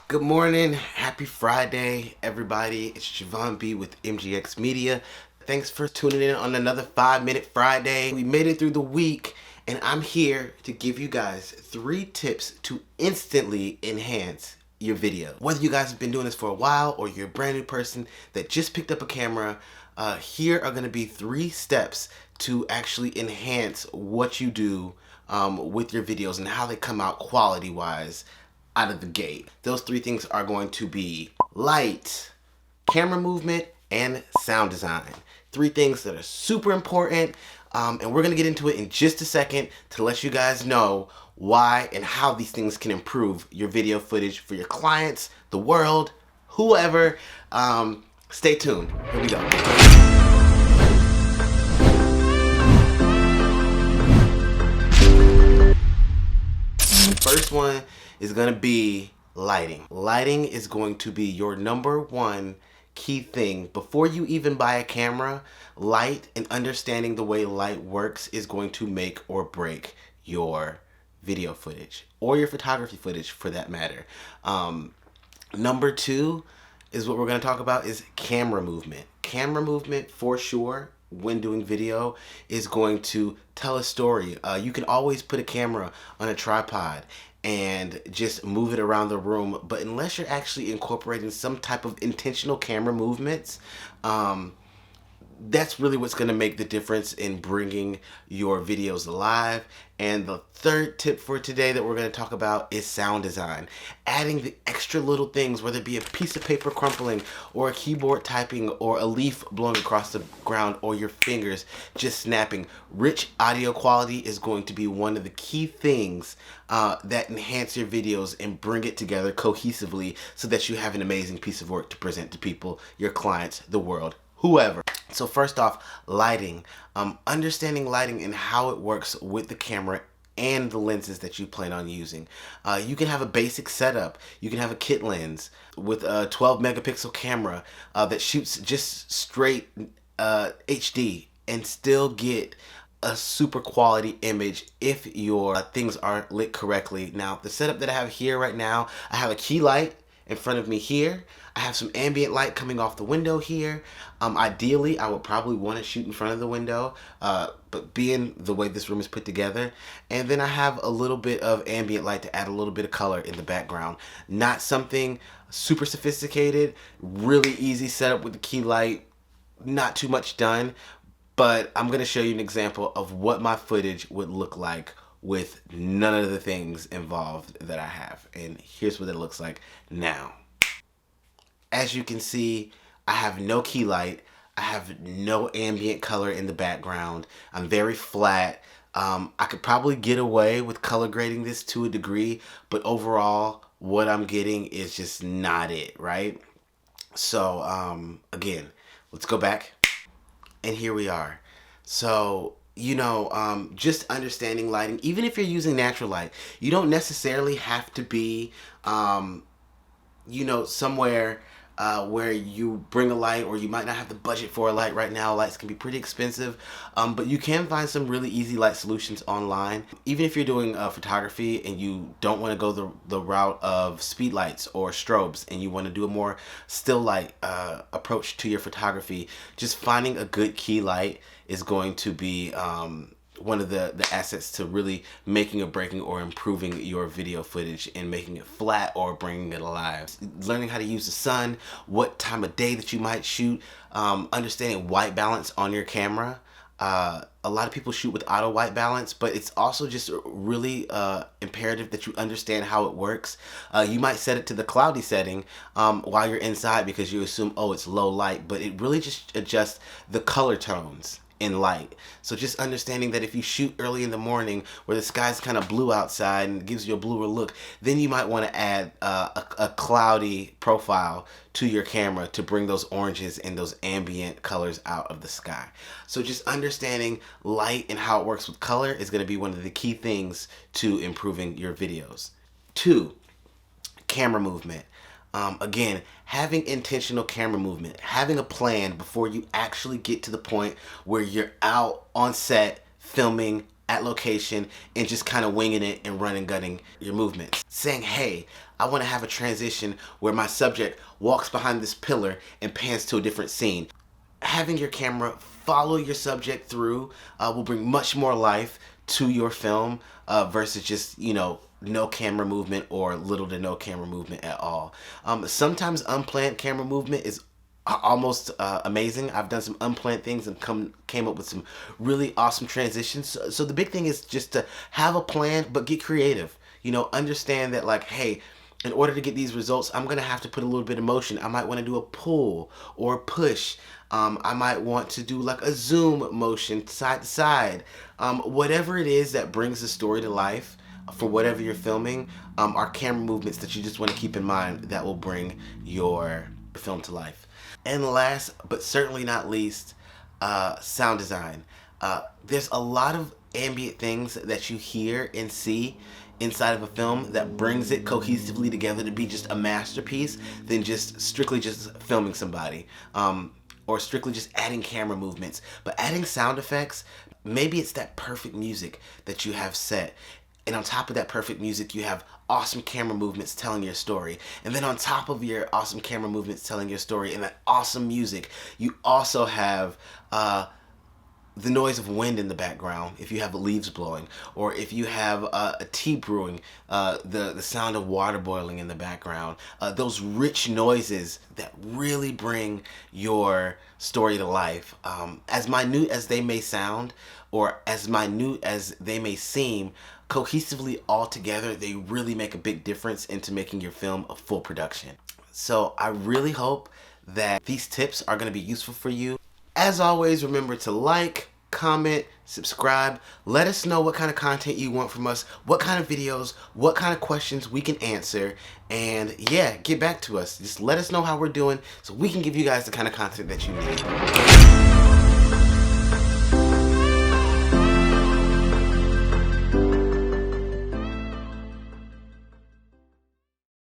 Good morning, happy Friday, everybody. It's Javon B with MGX Media. Thanks for tuning in on another 5-Minute Friday. We made it through the week, and I'm here to give you guys 3 tips to instantly enhance your video. Whether you guys have been doing this for a while or you're a brand new person that just picked up a camera, here are going to be 3 steps to actually enhance what you do with your videos and how they come out quality-wise out of the gate. Those 3 things are going to be light, camera movement, and sound design. 3 things that are super important, and we're gonna get into it in just a second to let you guys know why and how these things can improve your video footage for your clients, the world, whoever. Stay tuned. Here we go. First one is going to be lighting. Lighting is going to be your #1 key thing. Before you even buy a camera, light and understanding the way light works is going to make or break your video footage or your photography footage for that matter. #2 is what we're going to talk about is camera movement. Camera movement for sure when doing video is going to tell a story. You can always put a camera on a tripod and just move it around the room, but unless you're actually incorporating some type of intentional camera movements, that's really what's going to make the difference in bringing your videos alive. And the 3rd tip for today that we're going to talk about is sound design. Adding the extra little things, whether it be a piece of paper crumpling or a keyboard typing or a leaf blowing across the ground or your fingers just snapping. Rich audio quality is going to be one of the key things that enhance your videos and bring it together cohesively so that you have an amazing piece of work to present to people, your clients, the world, whoever. So first off, lighting. Understanding lighting and how it works with the camera and the lenses that you plan on using. You can have a basic setup. You can have a kit lens with a 12 megapixel camera that shoots just straight HD and still get a super quality image if your things are lit correctly. Now, the setup that I have here right now, I have a key light in front of me here. I have some ambient light coming off the window here. Ideally, I would probably want to shoot in front of the window, but being the way this room is put together. And then I have a little bit of ambient light to add a little bit of color in the background. Not something super sophisticated, really easy setup with the key light, not too much done, but I'm going to show you an example of what my footage would look like with none of the things involved that I have. And here's what it looks like now. As you can see, I have no key light. I have no ambient color in the background. I'm very flat. I could probably get away with color grading this to a degree, but overall, what I'm getting is just not it, right? So, again, let's go back. And here we are. So, just understanding lighting, even if you're using natural light, you don't necessarily have to be, somewhere where you bring a light, or you might not have the budget for a light right now. Lights can be pretty expensive, but you can find some really easy light solutions online. Even if you're doing photography and you don't want to go the route of speed lights or strobes and you want to do a more still light approach to your photography, just finding a good key light is going to be one of the assets to really making or breaking or improving your video footage and making it flat or bringing it alive. Learning how to use the sun, what time of day that you might shoot, understanding white balance on your camera. A lot of people shoot with auto white balance, but it's also just really imperative that you understand how it works. You might set it to the cloudy setting while you're inside because you assume, oh, it's low light, but it really just adjusts the color tones in light. So just understanding that if you shoot early in the morning where the sky's kind of blue outside and it gives you a bluer look, then you might want to add a cloudy profile to your camera to bring those oranges and those ambient colors out of the sky. So just understanding light and how it works with color is going to be one of the key things to improving your videos. 2, camera movement. Again, having intentional camera movement, having a plan before you actually get to the point where you're out on set filming at location and just kind of winging it and running, gunning your movements. Saying, hey, I want to have a transition where my subject walks behind this pillar and pans to a different scene. Having your camera follow your subject through will bring much more life to your film versus just, no camera movement or little to no camera movement at all. Sometimes unplanned camera movement is almost amazing. I've done some unplanned things and came up with some really awesome transitions. So the big thing is just to have a plan, but get creative. Understand that, like, hey, in order to get these results, I'm gonna have to put a little bit of motion. I might want to do a pull or a push. I might want to do like a zoom motion side to side. Whatever it is that brings the story to life for whatever you're filming, are camera movements that you just want to keep in mind that will bring your film to life. And last but certainly not least, sound design. There's a lot of ambient things that you hear and see inside of a film that brings it cohesively together to be just a masterpiece than just strictly just filming somebody, or strictly just adding camera movements. But adding sound effects, maybe it's that perfect music that you have set, and on top of that perfect music, you have awesome camera movements telling your story. And then on top of your awesome camera movements telling your story and that awesome music, you also have the noise of wind in the background if you have leaves blowing, or if you have a tea brewing, the sound of water boiling in the background. Those rich noises that really bring your story to life. As minute as they may sound, or as minute as they may seem, cohesively all together, they really make a big difference into making your film a full production. So I really hope that these tips are going to be useful for you. As always, remember to like, comment, subscribe. Let us know what kind of content you want from us, what kind of videos, what kind of questions we can answer, and yeah, get back to us. Just let us know how we're doing so we can give you guys the kind of content that you need.